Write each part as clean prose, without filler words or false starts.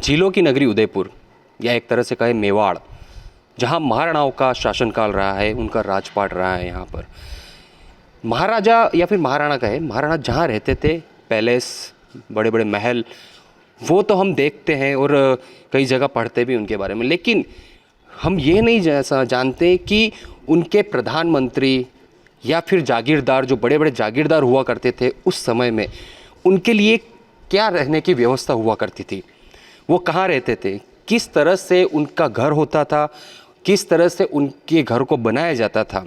झीलों की नगरी उदयपुर या एक तरह से कहे मेवाड़, जहाँ महाराणाओं का शासनकाल रहा है, उनका राजपाट रहा है। यहाँ पर महाराजा या फिर महाराणा कहे, महाराणा जहाँ रहते थे, पैलेस, बड़े बड़े महल, वो तो हम देखते हैं और कई जगह पढ़ते भी उनके बारे में, लेकिन हम ये नहीं जानते कि उनके प्रधानमंत्री या फिर जागीरदार, जो बड़े बड़े जागीरदार हुआ करते थे उस समय में, उनके लिए क्या रहने की व्यवस्था हुआ करती थी, वो कहाँ रहते थे, किस तरह से उनका घर होता था, किस तरह से उनके घर को बनाया जाता था।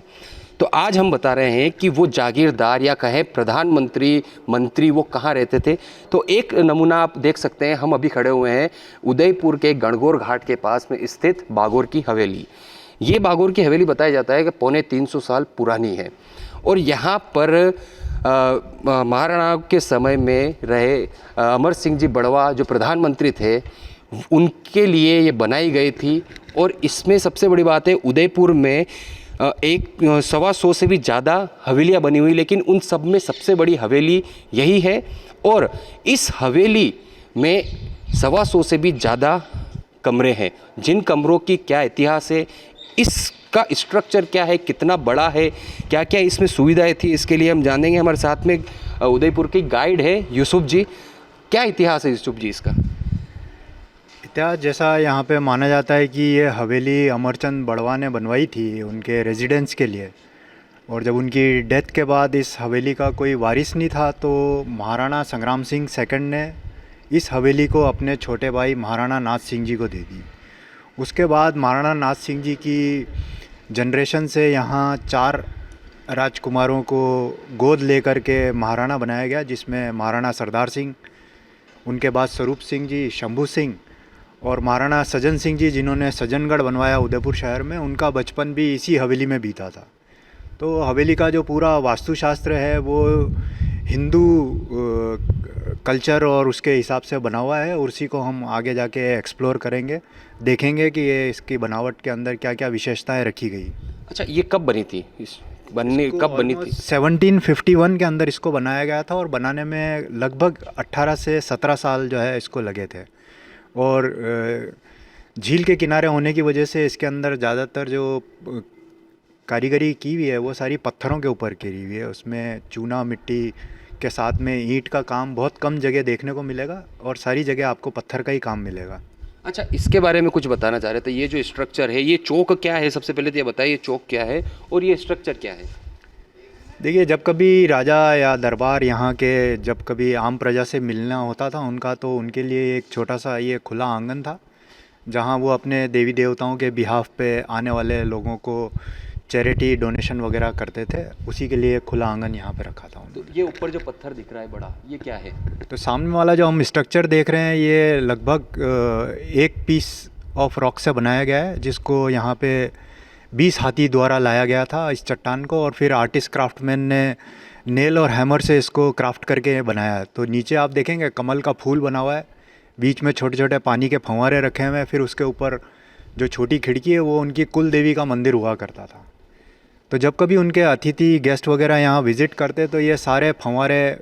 तो आज हम बता रहे हैं कि वो जागीरदार या कहें प्रधानमंत्री, मंत्री, वो कहाँ रहते थे। तो एक नमूना आप देख सकते हैं, हम अभी खड़े हुए हैं उदयपुर के गणगौर घाट के पास में स्थित बागोर की हवेली। ये बागोर की हवेली बताया जाता है कि पौने 300 साल पुरानी है और यहाँ पर महाराणा के समय में रहे अमर सिंह जी बड़वा जो प्रधानमंत्री थे, उनके लिए ये बनाई गई थी। और इसमें सबसे बड़ी बात है, उदयपुर में 125 से भी ज़्यादा हवेलियाँ बनी हुई, लेकिन उन सब में सबसे बड़ी हवेली यही है। और इस हवेली में 125 से भी ज़्यादा कमरे हैं, जिन कमरों की क्या इतिहास है, इसका स्ट्रक्चर क्या है, कितना बड़ा है, क्या क्या इसमें सुविधाएं थी, इसके लिए हम जानेंगे। हमारे साथ में उदयपुर के गाइड है यूसुफ जी। क्या इतिहास है यूसुफ जी इसका? इतिहास जैसा यहाँ पे माना जाता है कि ये हवेली अमरचंद बड़वा ने बनवाई थी उनके रेजिडेंस के लिए, और जब उनकी डेथ के बाद इस हवेली का कोई वारिस नहीं था, तो महाराणा संग्राम सिंह सेकंड ने इस हवेली को अपने छोटे भाई महाराणा नाथ सिंह जी को दे दी। उसके बाद महाराणा नाथ सिंह जी की जनरेशन से यहाँ 4 राजकुमारों को गोद लेकर के महाराणा बनाया गया, जिसमें महाराणा सरदार सिंह, उनके बाद स्वरूप सिंह जी, शंभू सिंह और महाराणा सज्जन सिंह जी, जिन्होंने सज्जनगढ़ बनवाया उदयपुर शहर में, उनका बचपन भी इसी हवेली में बीता था। तो हवेली का जो पूरा वास्तुशास्त्र है वो हिंदू कल्चर और उसके हिसाब से बना हुआ है, और उसी को हम आगे जाके एक्सप्लोर करेंगे, देखेंगे कि ये इसकी बनावट के अंदर क्या क्या विशेषताएं रखी गई। अच्छा, ये कब बनी थी? कब बनी थी? 1751 के अंदर इसको बनाया गया था, और बनाने में लगभग 18 से 17 साल जो है इसको लगे थे। और झील के किनारे होने की वजह से इसके अंदर ज़्यादातर जो कारीगरी की हुई है वो सारी पत्थरों के ऊपर करी हुई है। उसमें चूना मिट्टी के साथ में ईंट का काम बहुत कम जगह देखने को मिलेगा, और सारी जगह आपको पत्थर का ही काम मिलेगा। अच्छा, इसके बारे में कुछ बताना चाह रहे थे। ये जो स्ट्रक्चर है, ये चौक क्या है? सबसे पहले तो ये बताइए, चौक क्या है और ये स्ट्रक्चर क्या है? देखिए, जब कभी राजा या दरबार यहाँ के जब कभी आम प्रजा से मिलना होता था उनका, तो उनके लिए एक छोटा सा ये खुला आंगन था, जहाँ वो अपने देवी देवताओं के बिहाफ पे आने वाले लोगों को चैरिटी डोनेशन वगैरह करते थे। उसी के लिए खुला आंगन यहाँ पे रखा था उन्होंने। तो ये ऊपर जो पत्थर दिख रहा है बड़ा, ये क्या है? तो सामने वाला जो हम स्ट्रक्चर देख रहे हैं, ये लगभग एक पीस ऑफ रॉक से बनाया गया है, जिसको यहाँ पे 20 हाथी द्वारा लाया गया था इस चट्टान को, और फिर आर्टिस्ट क्राफ्टमैन ने नेल और हैमर से इसको क्राफ्ट करके बनाया है। तो नीचे आप देखेंगे कमल का फूल बना हुआ है, बीच में छोटे छोटे पानी के फंवारे रखे हुए हैं, फिर उसके ऊपर जो छोटी खिड़की है वो उनकी कुल देवी का मंदिर हुआ करता था। तो जब कभी उनके अतिथि गेस्ट वगैरह यहाँ विज़िट करते, तो ये सारे फंवारे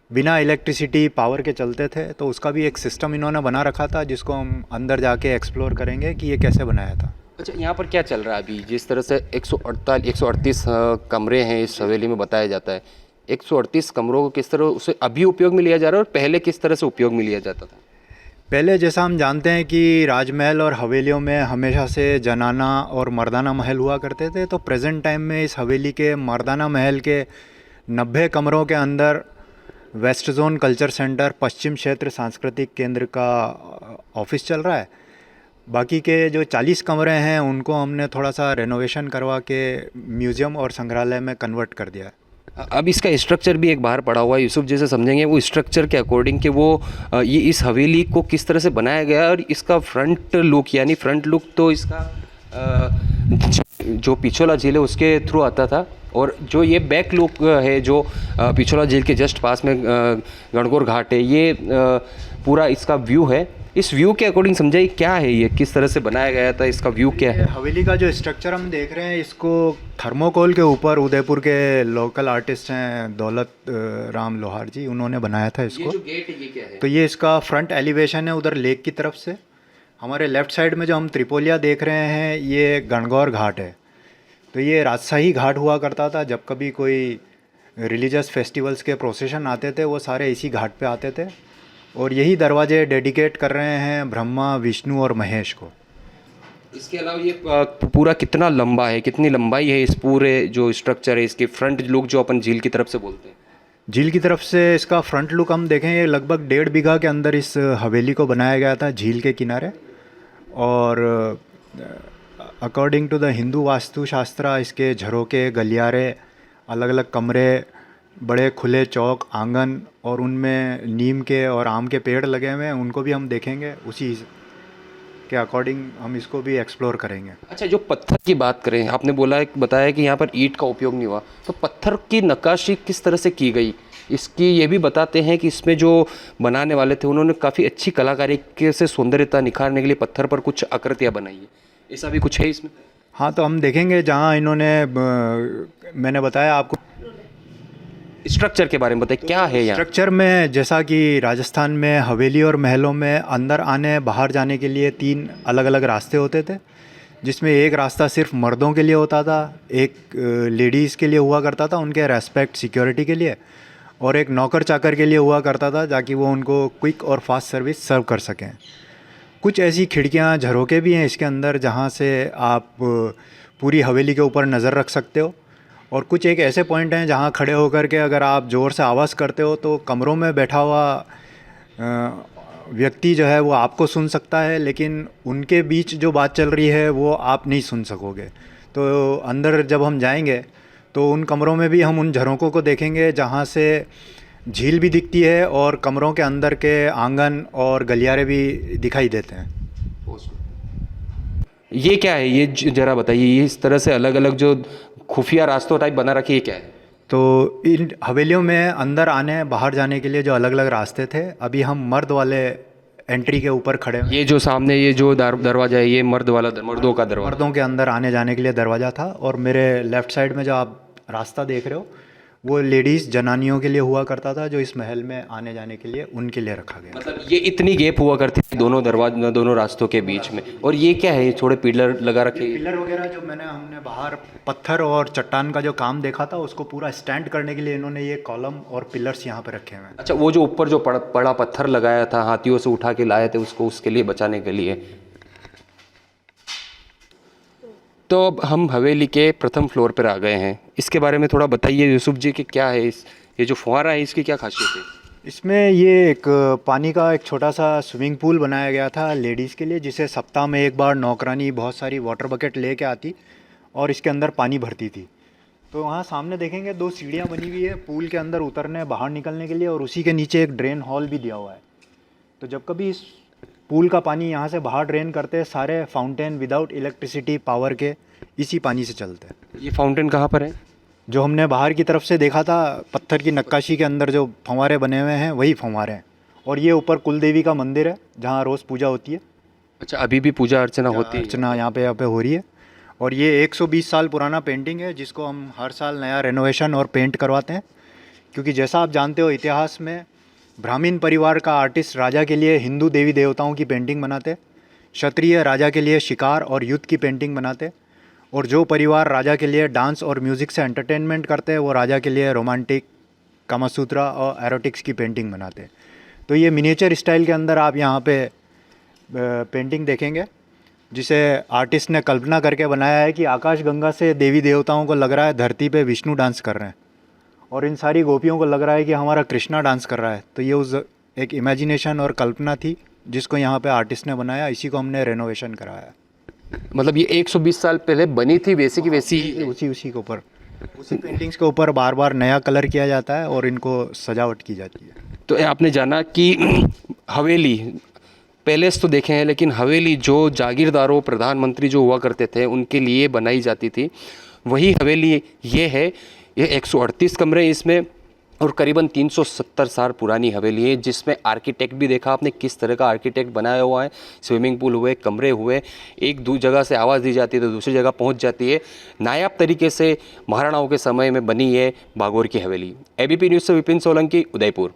बिना इलेक्ट्रिसिटी पावर के चलते थे। तो उसका भी एक सिस्टम इन्होंने बना रखा था, जिसको हम अंदर जाके एक्सप्लोर करेंगे कि ये कैसे बनाया था। अच्छा, यहाँ पर क्या चल रहा है अभी? जिस तरह से 138 कमरे हैं इस हवेली में बताया जाता है, 138 कमरों को किस तरह उसे अभी उपयोग में लिया जा रहा है और पहले किस तरह से उपयोग में लिया जाता था? पहले जैसा हम जानते हैं कि राजमहल और हवेलियों में हमेशा से जनाना और मर्दाना महल हुआ करते थे। तो प्रेजेंट टाइम में इस हवेली के मर्दाना महल के 90 कमरों के अंदर वेस्ट जोन कल्चर सेंटर, पश्चिम क्षेत्र सांस्कृतिक केंद्र का ऑफिस चल रहा है। बाकी के जो 40 कमरे हैं उनको हमने थोड़ा सा रेनोवेशन करवा के म्यूज़ियम और संग्रहालय में कन्वर्ट कर दिया है। अब इसका स्ट्रक्चर भी एक बाहर पड़ा हुआ है, यूसुफ जैसे समझेंगे वो स्ट्रक्चर के अकॉर्डिंग कि वो ये इस हवेली को किस तरह से बनाया गया है। और इसका फ्रंट लुक, यानी फ्रंट लुक तो इसका जो पिछोला झील है उसके थ्रू आता था, और जो ये बैक लुक है जो पिछोला झील के जस्ट पास में गणगौर घाट है, ये पूरा इसका व्यू है। इस व्यू के अकॉर्डिंग समझाइए क्या है ये, किस तरह से बनाया गया था, इसका व्यू क्या ये है? हवेली का जो स्ट्रक्चर हम देख रहे हैं, इसको थर्मोकोल के ऊपर उदयपुर के लोकल आर्टिस्ट हैं दौलत राम लोहार जी, उन्होंने बनाया था इसको। गेट है ये क्या है? तो ये इसका फ्रंट एलिवेशन है उधर लेक की तरफ से। हमारे लेफ़्ट साइड में जो हम त्रिपोलिया देख रहे हैं ये गणगौर घाट है। तो ये राजशाही घाट हुआ करता था, जब कभी कोई रिलीजियस फेस्टिवल्स के प्रोसेशन आते थे वो सारे इसी घाट पे आते थे। और यही दरवाजे डेडिकेट कर रहे हैं ब्रह्मा, विष्णु और महेश को। इसके अलावा ये पूरा कितना लंबा है, कितनी लंबाई है इस पूरे जो स्ट्रक्चर है, इसके फ्रंट लुक जो अपन झील की तरफ से बोलते हैं? झील की तरफ से इसका फ्रंट लुक हम देखें, ये लगभग 1.5 बीघा के अंदर इस हवेली को बनाया गया था झील के किनारे। और अकॉर्डिंग टू द हिंदू वास्तुशास्त्र इसके झरोके, गलियारे, अलग अलग कमरे, बड़े खुले चौक, आंगन और उनमें नीम के और आम के पेड़ लगे हुए हैं, उनको भी हम देखेंगे। उसी के अकॉर्डिंग हम इसको भी एक्सप्लोर करेंगे। अच्छा, जो पत्थर की बात करें, आपने बताया कि यहाँ पर ईंट का उपयोग नहीं हुआ, तो पत्थर की नक्काशी किस तरह से की गई, इसकी ये भी बताते हैं कि इसमें जो बनाने वाले थे उन्होंने काफ़ी अच्छी कलाकारी से सौंदर्यता निखारने के लिए पत्थर पर कुछ आकृतियाँ बनाई है, ऐसा भी कुछ है इसमें? हाँ, तो हम देखेंगे जहाँ इन्होंने मैंने बताया आपको स्ट्रक्चर के बारे में बताइए, क्या है यहाँ? स्ट्रक्चर में जैसा कि राजस्थान में हवेली और महलों में अंदर आने बाहर जाने के लिए 3 अलग अलग रास्ते होते थे, जिसमें एक रास्ता सिर्फ मर्दों के लिए होता था, एक लेडीज़ के लिए हुआ करता था उनके रेस्पेक्ट सिक्योरिटी के लिए, और एक नौकर चाकर के लिए हुआ करता था ताकि वो उनको क्विक और फास्ट सर्विस सर्व कर सकें। कुछ ऐसी खिड़कियाँ, झरोके भी हैं इसके अंदर जहाँ से आप पूरी हवेली के ऊपर नज़र रख सकते हो। और कुछ एक ऐसे पॉइंट हैं जहाँ खड़े होकर के अगर आप ज़ोर से आवाज़ करते हो तो कमरों में बैठा हुआ व्यक्ति जो है वो आपको सुन सकता है, लेकिन उनके बीच जो बात चल रही है वो आप नहीं सुन सकोगे। तो अंदर जब हम जाएंगे तो उन कमरों में भी हम उन झरोकों को देखेंगे जहाँ से झील भी दिखती है और कमरों के अंदर के आंगन और गलियारे भी दिखाई देते हैं। ये क्या है, ये जरा बताइए, ये इस तरह से अलग अलग जो खुफिया रास्तों टाइप बना रखी है, क्या है? तो इन हवेलियों में अंदर आने बाहर जाने के लिए जो अलग अलग रास्ते थे, अभी हम मर्द वाले एंट्री के ऊपर खड़े हैं। ये जो सामने ये जो दरवाजा है ये मर्दों का दरवाजा, मर्दों के अंदर आने जाने के लिए दरवाज़ा था। और मेरे लेफ़्ट साइड में जो आप रास्ता देख रहे हो वो लेडीज़ जनानियों के लिए हुआ करता था, जो इस महल में आने जाने के लिए उनके लिए रखा गया। मतलब ये इतनी गैप हुआ करती थी दोनों रास्तों के बीच में। और ये क्या है, ये थोड़े पिलर लगा रखे हैं? पिलर वगैरह जो हमने बाहर पत्थर और चट्टान का जो काम देखा था उसको पूरा स्टैंड करने के लिए इन्होंने ये कॉलम और पिलर्स यहाँ पे रखे हुए हैं। अच्छा, वो जो ऊपर जो बड़ा पत्थर लगाया था, हाथियों से उठा के लाए थे उसको, उसके लिए बचाने के लिए। तो अब हम हवेली के प्रथम फ्लोर पर आ गए हैं, इसके बारे में थोड़ा बताइए यूसुफ जी कि क्या है ये जो फुहारा है इसकी क्या खासियत है? इसमें ये एक पानी का एक छोटा सा स्विमिंग पूल बनाया गया था लेडीज़ के लिए, जिसे सप्ताह में एक बार नौकरानी बहुत सारी वाटर बकेट लेके आती और इसके अंदर पानी भरती थी। तो वहाँ सामने देखेंगे 2 सीढ़ियाँ बनी हुई है पूल के अंदर उतरने बाहर निकलने के लिए, और उसी के नीचे एक ड्रेन हॉल भी दिया हुआ है। तो जब कभी इस पूल का पानी यहाँ से बाहर ड्रेन करते हैं, सारे फाउंटेन विदाउट इलेक्ट्रिसिटी पावर के इसी पानी से चलते हैं। ये फाउंटेन कहाँ पर है? जो हमने बाहर की तरफ से देखा था, पत्थर की नक्काशी के अंदर जो फंवारे बने हुए हैं वही फंवारे हैं। और ये ऊपर कुलदेवी का मंदिर है जहाँ रोज़ पूजा होती है। अच्छा, अभी भी पूजा अर्चना होती है? अर्चना यहाँ पे हो रही है। और ये 120 साल पुराना पेंटिंग है जिसको हम हर साल नया रेनोवेशन और पेंट करवाते हैं, क्योंकि जैसा आप जानते हो इतिहास में ब्राह्मण परिवार का आर्टिस्ट राजा के लिए हिंदू देवी देवताओं की पेंटिंग बनाते, क्षत्रिय राजा के लिए शिकार और युद्ध की पेंटिंग बनाते, और जो परिवार राजा के लिए डांस और म्यूज़िक से एंटरटेनमेंट करते हैं वो राजा के लिए रोमांटिक, कामासूत्रा और एरोटिक्स की पेंटिंग बनाते हैं। तो ये मिनिएचर स्टाइल के अंदर आप यहाँ पे पेंटिंग देखेंगे जिसे आर्टिस्ट ने कल्पना करके बनाया है कि आकाश गंगा से देवी देवताओं को लग रहा है धरती पे विष्णु डांस कर रहे हैं, और इन सारी गोपियों को लग रहा है कि हमारा कृष्णा डांस कर रहा है। तो ये उस एक इमेजिनेशन और कल्पना थी जिसको यहाँ पे आर्टिस्ट ने बनाया, इसी को हमने रेनोवेशन कराया। मतलब ये 120 साल पहले बनी थी वैसी की वैसी उसी के ऊपर, उसी पेंटिंग्स के ऊपर बार बार नया कलर किया जाता है और इनको सजावट की जाती है। तो आपने जाना कि हवेली पैलेस तो देखे हैं, लेकिन हवेली जो जागीरदारों, प्रधानमंत्री जो हुआ करते थे उनके लिए बनाई जाती थी, वही हवेली ये है। ये 138 कमरे इसमें, और करीबन 370 साल पुरानी हवेली है, जिसमें आर्किटेक्ट भी देखा आपने किस तरह का आर्किटेक्ट बनाया हुआ है। स्विमिंग पूल हुए, कमरे हुए, एक दो जगह से आवाज़ दी जाती है तो दूसरी जगह पहुंच जाती है। नायाब तरीके से महाराणाओं के समय में बनी है बागोर की हवेली। एबीपी न्यूज़ से विपिन सोलंकी, उदयपुर।